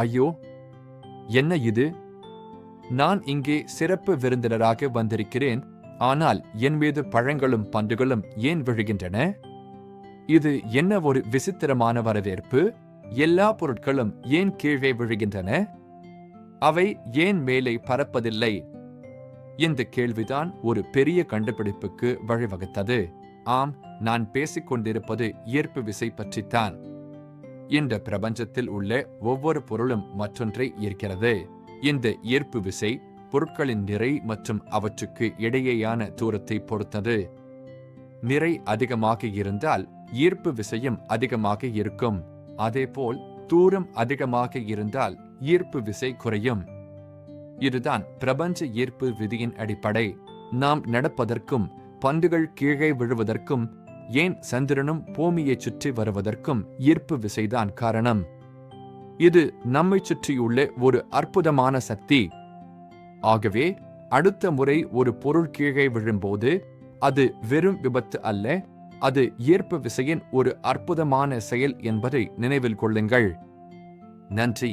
ஐயோ, என்ன இது? நான் இங்கே சிறப்பு விருந்தினராக வந்திருக்கிறேன், ஆனால் என் மீது பழங்களும் பந்துகளும் ஏன் விழுகின்றன? இது என்ன ஒரு விசித்திரமான வரவேற்பு? எல்லா பொருட்களும் ஏன் கீழே விழுகின்றன? அவை ஏன் மேலே பறப்பதில்லை? இந்த கேள்விதான் ஒரு பெரிய கண்டுபிடிப்புக்கு வழிவகுத்தது. ஆம், நான் பேசிக் கொண்டிருப்பது ஈர்ப்பு விசை பற்றித்தான். இந்த பிரபஞ்சத்தில் உள்ள ஒவ்வொரு பொருளும் மற்றொன்றை ஈர்க்கிறது. இந்த ஈர்ப்பு விசை பொருட்களின் நிறை மற்றும் அவற்றுக்கு இடையேயான தூரத்தை பொறுத்தது. நிறை அதிகமாக இருந்தால் ஈர்ப்பு விசையும் அதிகமாக இருக்கும். அதேபோல் தூரம் அதிகமாக இருந்தால் ஈர்ப்பு விசை குறையும். இதுதான் பிரபஞ்ச ஈர்ப்பு விதியின் அடிப்படை. நாம் நடப்பதற்கும் பந்துகள் கீழே விழுவதற்கும் ஏன் சந்திரனும் பூமியைச் சுற்றி வருவதற்கும் ஈர்ப்பு விசைதான் காரணம். இது நம்மை சுற்றியுள்ள ஒரு அற்புதமான சக்தி. ஆகவே அடுத்த முறை ஒரு பொருள் கீழே விழும்போது அது வெறும் விபத்து அல்ல, அது ஈர்ப்பு விசையின் ஒரு அற்புதமான செயல் என்பதை நினைவில் கொள்ளுங்கள். நன்றி.